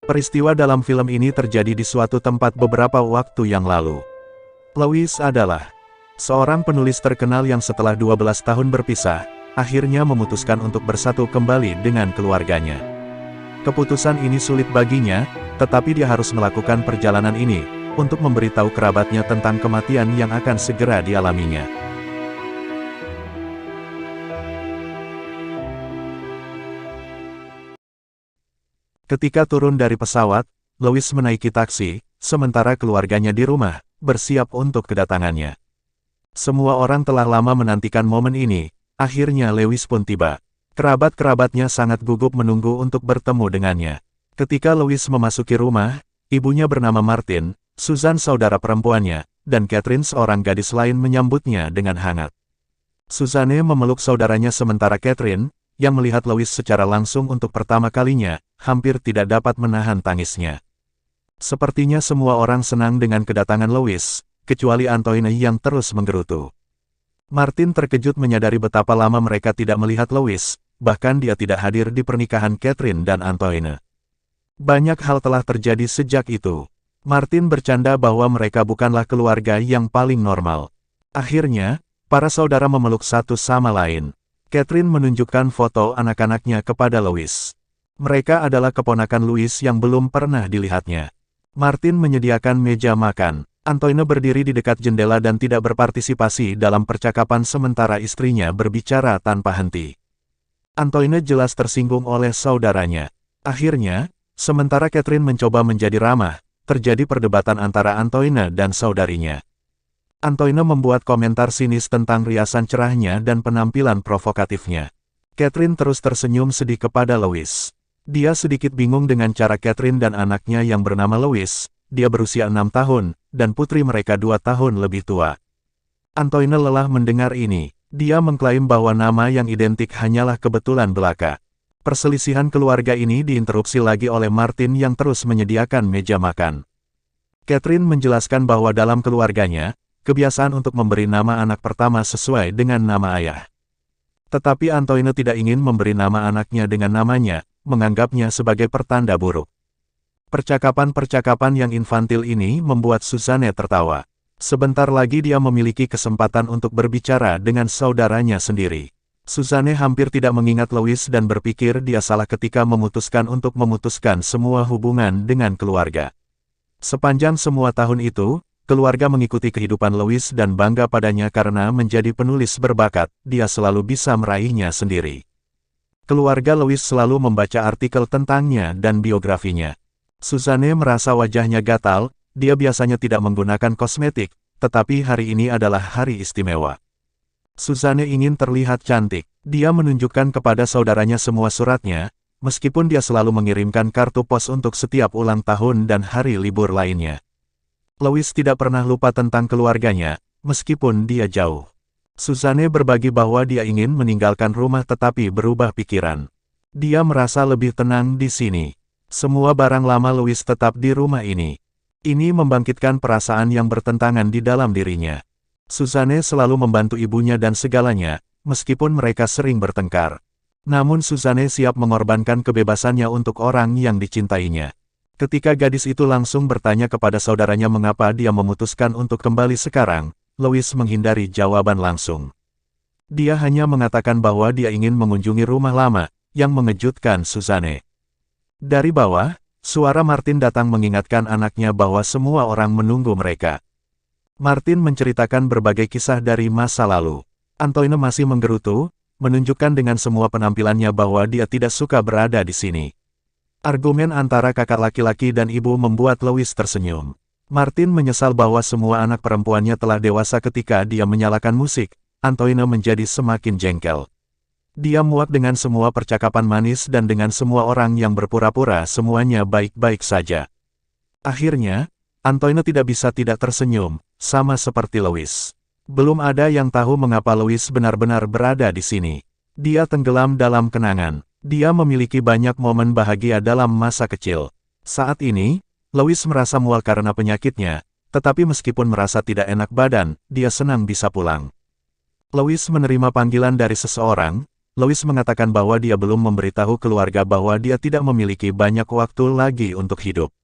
Peristiwa dalam film ini terjadi di suatu tempat beberapa waktu yang lalu. Louis adalah seorang penulis terkenal yang setelah 12 tahun berpisah, akhirnya memutuskan untuk bersatu kembali dengan keluarganya. Keputusan ini sulit baginya, tetapi dia harus melakukan perjalanan ini, untuk memberitahu kerabatnya tentang kematian yang akan segera dialaminya. Ketika turun dari pesawat, Louis menaiki taksi, sementara keluarganya di rumah, bersiap untuk kedatangannya. Semua orang telah lama menantikan momen ini, akhirnya Louis pun tiba. Kerabat-kerabatnya sangat gugup menunggu untuk bertemu dengannya. Ketika Louis memasuki rumah, ibunya bernama Martin, Susan saudara perempuannya, dan Catherine seorang gadis lain menyambutnya dengan hangat. Susanne memeluk saudaranya sementara Catherine, yang melihat Louis secara langsung untuk pertama kalinya, hampir tidak dapat menahan tangisnya. Sepertinya semua orang senang dengan kedatangan Louis, kecuali Antoine yang terus menggerutu. Martin terkejut menyadari betapa lama mereka tidak melihat Louis, bahkan dia tidak hadir di pernikahan Catherine dan Antoine. Banyak hal telah terjadi sejak itu. Martin bercanda bahwa mereka bukanlah keluarga yang paling normal. Akhirnya, para saudara memeluk satu sama lain. Catherine menunjukkan foto anak-anaknya kepada Louis. Mereka adalah keponakan Louis yang belum pernah dilihatnya. Martin menyediakan meja makan. Antoine berdiri di dekat jendela dan tidak berpartisipasi dalam percakapan sementara istrinya berbicara tanpa henti. Antoine jelas tersinggung oleh saudaranya. Akhirnya, sementara Catherine mencoba menjadi ramah, terjadi perdebatan antara Antoine dan saudarinya. Antoine membuat komentar sinis tentang riasan cerahnya dan penampilan provokatifnya. Catherine terus tersenyum sedih kepada Louis. Dia sedikit bingung dengan cara Catherine dan anaknya yang bernama Louis. Dia berusia 6 tahun, dan putri mereka 2 tahun lebih tua. Antoine lelah mendengar ini. Dia mengklaim bahwa nama yang identik hanyalah kebetulan belaka. Perselisihan keluarga ini diinterupsi lagi oleh Martin yang terus menyediakan meja makan. Catherine menjelaskan bahwa dalam keluarganya, kebiasaan untuk memberi nama anak pertama sesuai dengan nama ayah. Tetapi Antoine tidak ingin memberi nama anaknya dengan namanya, menganggapnya sebagai pertanda buruk. Percakapan-percakapan yang infantil ini membuat Susanne tertawa. Sebentar lagi dia memiliki kesempatan untuk berbicara dengan saudaranya sendiri. Susanne hampir tidak mengingat Louis dan berpikir dia salah ketika memutuskan untuk memutuskan semua hubungan dengan keluarga. Sepanjang semua tahun itu, keluarga mengikuti kehidupan Louis dan bangga padanya karena menjadi penulis berbakat, dia selalu bisa meraihnya sendiri. Keluarga Louis selalu membaca artikel tentangnya dan biografinya. Susanne merasa wajahnya gatal, dia biasanya tidak menggunakan kosmetik, tetapi hari ini adalah hari istimewa. Susanne ingin terlihat cantik. Dia menunjukkan kepada saudaranya semua suratnya, meskipun dia selalu mengirimkan kartu pos untuk setiap ulang tahun dan hari libur lainnya. Louis tidak pernah lupa tentang keluarganya, meskipun dia jauh. Susanne berbagi bahwa dia ingin meninggalkan rumah tetapi berubah pikiran. Dia merasa lebih tenang di sini. Semua barang lama Louis tetap di rumah ini. Ini membangkitkan perasaan yang bertentangan di dalam dirinya. Susanne selalu membantu ibunya dan segalanya, meskipun mereka sering bertengkar. Namun Susanne siap mengorbankan kebebasannya untuk orang yang dicintainya. Ketika gadis itu langsung bertanya kepada saudaranya mengapa dia memutuskan untuk kembali sekarang, Louis menghindari jawaban langsung. Dia hanya mengatakan bahwa dia ingin mengunjungi rumah lama, yang mengejutkan Susanne. Dari bawah, suara Martin datang mengingatkan anaknya bahwa semua orang menunggu mereka. Martin menceritakan berbagai kisah dari masa lalu. Antoine masih menggerutu, menunjukkan dengan semua penampilannya bahwa dia tidak suka berada di sini. Argumen antara kakak laki-laki dan ibu membuat Louis tersenyum. Martin menyesal bahwa semua anak perempuannya telah dewasa ketika dia menyalakan musik. Antoine menjadi semakin jengkel. Dia muak dengan semua percakapan manis dan dengan semua orang yang berpura-pura semuanya baik-baik saja. Akhirnya, Antoine tidak bisa tidak tersenyum, sama seperti Louis. Belum ada yang tahu mengapa Louis benar-benar berada di sini. Dia tenggelam dalam kenangan. Dia memiliki banyak momen bahagia dalam masa kecil. Saat ini, Louis merasa mual karena penyakitnya, tetapi meskipun merasa tidak enak badan, dia senang bisa pulang. Louis menerima panggilan dari seseorang, Louis mengatakan bahwa dia belum memberitahu keluarga bahwa dia tidak memiliki banyak waktu lagi untuk hidup.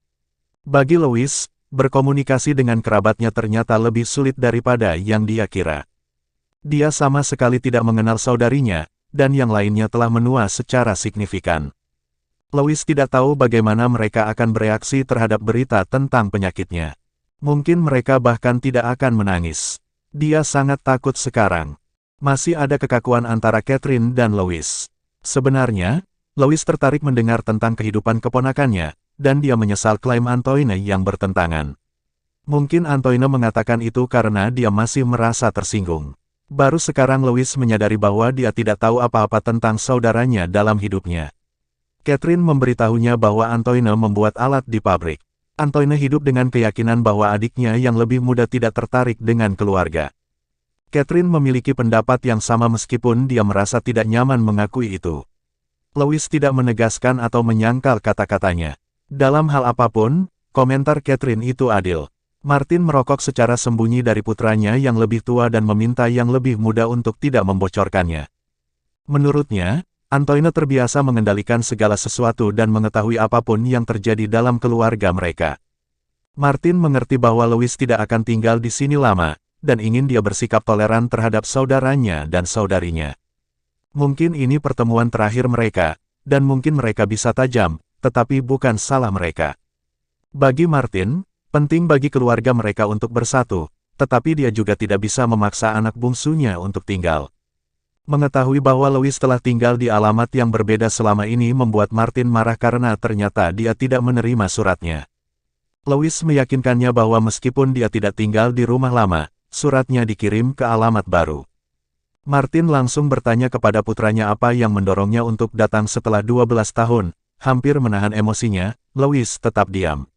Bagi Louis, berkomunikasi dengan kerabatnya ternyata lebih sulit daripada yang dia kira. Dia sama sekali tidak mengenal saudarinya, dan yang lainnya telah menua secara signifikan. Louis tidak tahu bagaimana mereka akan bereaksi terhadap berita tentang penyakitnya. Mungkin mereka bahkan tidak akan menangis. Dia sangat takut sekarang. Masih ada kekakuan antara Catherine dan Louis. Sebenarnya, Louis tertarik mendengar tentang kehidupan keponakannya, dan dia menyesal klaim Antoine yang bertentangan. Mungkin Antoine mengatakan itu karena dia masih merasa tersinggung. Baru sekarang Louis menyadari bahwa dia tidak tahu apa-apa tentang saudaranya dalam hidupnya. Catherine memberitahunya bahwa Antoine membuat alat di pabrik. Antoine hidup dengan keyakinan bahwa adiknya yang lebih muda tidak tertarik dengan keluarga. Catherine memiliki pendapat yang sama meskipun dia merasa tidak nyaman mengakui itu. Louis tidak menegaskan atau menyangkal kata-katanya. Dalam hal apapun, komentar Catherine itu adil. Martin merokok secara sembunyi dari putranya yang lebih tua dan meminta yang lebih muda untuk tidak membocorkannya. Menurutnya, Antoine terbiasa mengendalikan segala sesuatu dan mengetahui apapun yang terjadi dalam keluarga mereka. Martin mengerti bahwa Louis tidak akan tinggal di sini lama, dan ingin dia bersikap toleran terhadap saudaranya dan saudarinya. Mungkin ini pertemuan terakhir mereka, dan mungkin mereka bisa tajam, tetapi bukan salah mereka. Bagi Martin, penting bagi keluarga mereka untuk bersatu, tetapi dia juga tidak bisa memaksa anak bungsunya untuk tinggal. Mengetahui bahwa Louis telah tinggal di alamat yang berbeda selama ini membuat Martin marah karena ternyata dia tidak menerima suratnya. Louis meyakinkannya bahwa meskipun dia tidak tinggal di rumah lama, suratnya dikirim ke alamat baru. Martin langsung bertanya kepada putranya apa yang mendorongnya untuk datang setelah 12 tahun, hampir menahan emosinya, Louis tetap diam.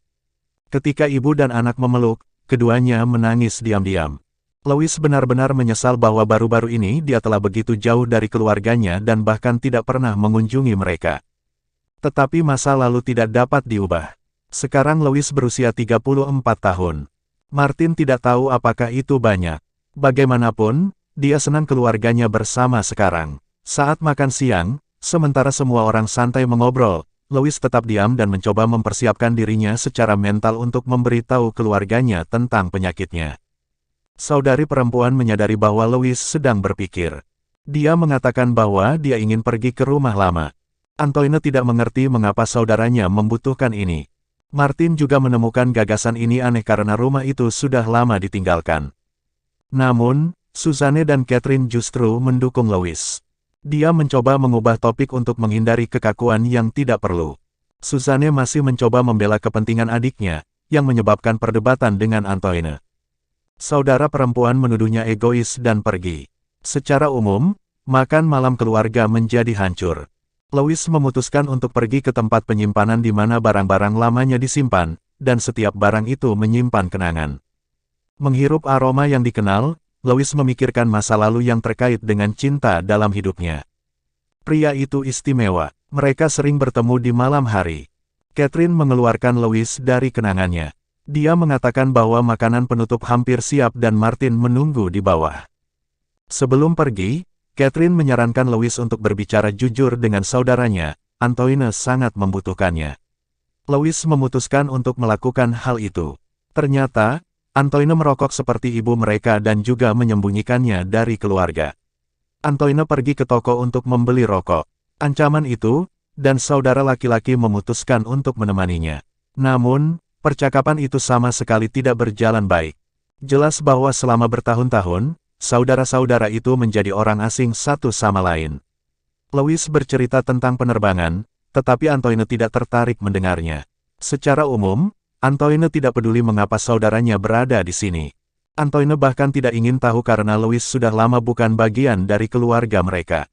Ketika ibu dan anak memeluk, keduanya menangis diam-diam. Louis benar-benar menyesal bahwa baru-baru ini dia telah begitu jauh dari keluarganya dan bahkan tidak pernah mengunjungi mereka. Tetapi masa lalu tidak dapat diubah. Sekarang Louis berusia 34 tahun. Martin tidak tahu apakah itu banyak. Bagaimanapun, dia senang keluarganya bersama sekarang. Saat makan siang, sementara semua orang santai mengobrol, Louis tetap diam dan mencoba mempersiapkan dirinya secara mental untuk memberitahu keluarganya tentang penyakitnya. Saudari perempuan menyadari bahwa Louis sedang berpikir. Dia mengatakan bahwa dia ingin pergi ke rumah lama. Antoine tidak mengerti mengapa saudaranya membutuhkan ini. Martin juga menemukan gagasan ini aneh karena rumah itu sudah lama ditinggalkan. Namun, Suzanne dan Catherine justru mendukung Louis. Dia mencoba mengubah topik untuk menghindari kekakuan yang tidak perlu. Suzanne masih mencoba membela kepentingan adiknya, yang menyebabkan perdebatan dengan Antoine. Saudara perempuan menuduhnya egois dan pergi. Secara umum, makan malam keluarga menjadi hancur. Louis memutuskan untuk pergi ke tempat penyimpanan di mana barang-barang lamanya disimpan, dan setiap barang itu menyimpan kenangan. Menghirup aroma yang dikenal, Louis memikirkan masa lalu yang terkait dengan cinta dalam hidupnya. Pria itu istimewa, mereka sering bertemu di malam hari. Catherine mengeluarkan Louis dari kenangannya. Dia mengatakan bahwa makanan penutup hampir siap dan Martin menunggu di bawah. Sebelum pergi, Catherine menyarankan Louis untuk berbicara jujur dengan saudaranya, Antoine sangat membutuhkannya. Louis memutuskan untuk melakukan hal itu. Ternyata, Antoine merokok seperti ibu mereka dan juga menyembunyikannya dari keluarga. Antoine pergi ke toko untuk membeli rokok. Ancaman itu, dan saudara laki-laki memutuskan untuk menemaninya. Namun, percakapan itu sama sekali tidak berjalan baik. Jelas bahwa selama bertahun-tahun, saudara-saudara itu menjadi orang asing satu sama lain. Louis bercerita tentang penerbangan, tetapi Antoine tidak tertarik mendengarnya. Secara umum, Antoine tidak peduli mengapa saudaranya berada di sini. Antoine bahkan tidak ingin tahu karena Louis sudah lama bukan bagian dari keluarga mereka.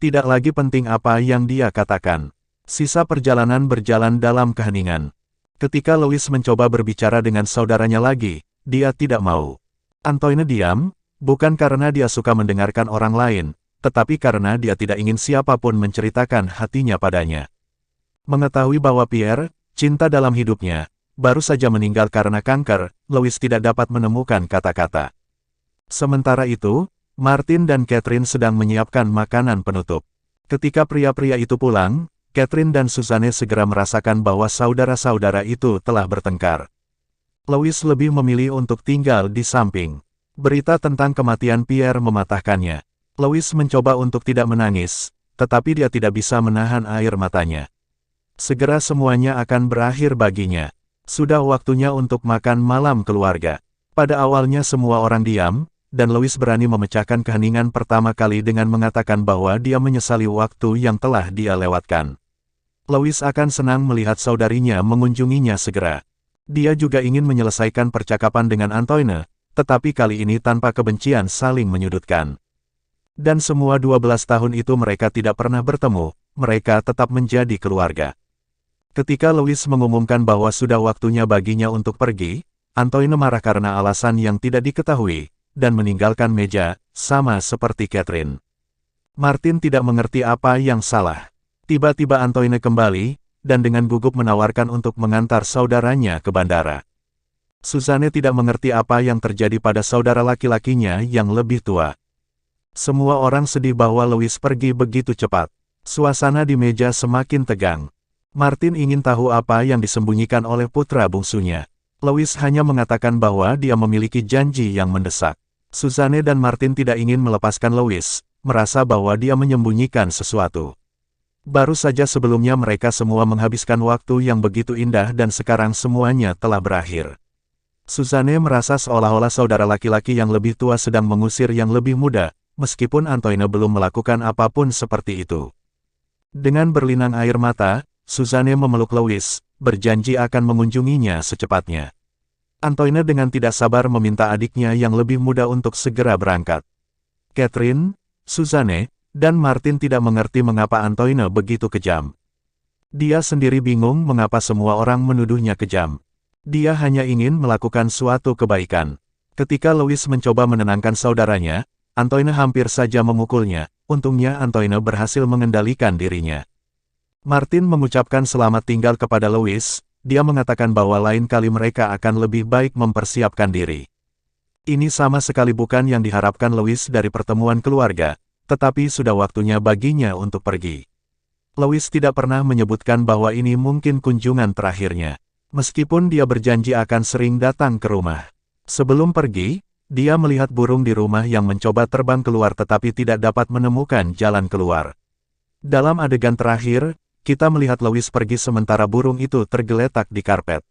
Tidak lagi penting apa yang dia katakan. Sisa perjalanan berjalan dalam keheningan. Ketika Louis mencoba berbicara dengan saudaranya lagi, dia tidak mau. Antoine diam, bukan karena dia suka mendengarkan orang lain, tetapi karena dia tidak ingin siapapun menceritakan hatinya padanya. Mengetahui bahwa Pierre, cinta dalam hidupnya, baru saja meninggal karena kanker, Louis tidak dapat menemukan kata-kata. Sementara itu, Martin dan Catherine sedang menyiapkan makanan penutup. Ketika pria-pria itu pulang, Catherine dan Suzanne segera merasakan bahwa saudara-saudara itu telah bertengkar. Louis lebih memilih untuk tinggal di samping. Berita tentang kematian Pierre mematahkannya. Louis mencoba untuk tidak menangis, tetapi dia tidak bisa menahan air matanya. Segera semuanya akan berakhir baginya. Sudah waktunya untuk makan malam keluarga. Pada awalnya semua orang diam, dan Louis berani memecahkan keheningan pertama kali dengan mengatakan bahwa dia menyesali waktu yang telah dia lewatkan. Louis akan senang melihat saudarinya mengunjunginya segera. Dia juga ingin menyelesaikan percakapan dengan Antoine, tetapi kali ini tanpa kebencian saling menyudutkan. Dan semua 12 tahun itu mereka tidak pernah bertemu, mereka tetap menjadi keluarga. Ketika Louis mengumumkan bahwa sudah waktunya baginya untuk pergi, Antoine marah karena alasan yang tidak diketahui, dan meninggalkan meja, sama seperti Catherine. Martin tidak mengerti apa yang salah. Tiba-tiba Antoine kembali, dan dengan gugup menawarkan untuk mengantar saudaranya ke bandara. Suzanne tidak mengerti apa yang terjadi pada saudara laki-lakinya yang lebih tua. Semua orang sedih bahwa Louis pergi begitu cepat. Suasana di meja semakin tegang. Martin ingin tahu apa yang disembunyikan oleh putra bungsunya. Louis hanya mengatakan bahwa dia memiliki janji yang mendesak. Suzanne dan Martin tidak ingin melepaskan Louis, merasa bahwa dia menyembunyikan sesuatu. Baru saja sebelumnya mereka semua menghabiskan waktu yang begitu indah dan sekarang semuanya telah berakhir. Suzanne merasa seolah-olah saudara laki-laki yang lebih tua sedang mengusir yang lebih muda, meskipun Antoine belum melakukan apapun seperti itu. Dengan berlinang air mata, Suzanne memeluk Louis, berjanji akan mengunjunginya secepatnya. Antoine dengan tidak sabar meminta adiknya yang lebih muda untuk segera berangkat. Catherine, Suzanne, dan Martin tidak mengerti mengapa Antoine begitu kejam. Dia sendiri bingung mengapa semua orang menuduhnya kejam. Dia hanya ingin melakukan suatu kebaikan. Ketika Louis mencoba menenangkan saudaranya, Antoine hampir saja memukulnya. Untungnya Antoine berhasil mengendalikan dirinya. Martin mengucapkan selamat tinggal kepada Louis. Dia mengatakan bahwa lain kali mereka akan lebih baik mempersiapkan diri. Ini sama sekali bukan yang diharapkan Louis dari pertemuan keluarga, tetapi sudah waktunya baginya untuk pergi. Louis tidak pernah menyebutkan bahwa ini mungkin kunjungan terakhirnya, meskipun dia berjanji akan sering datang ke rumah. Sebelum pergi, dia melihat burung di rumah yang mencoba terbang keluar tetapi tidak dapat menemukan jalan keluar. Dalam adegan terakhir, kita melihat Louis pergi sementara burung itu tergeletak di karpet.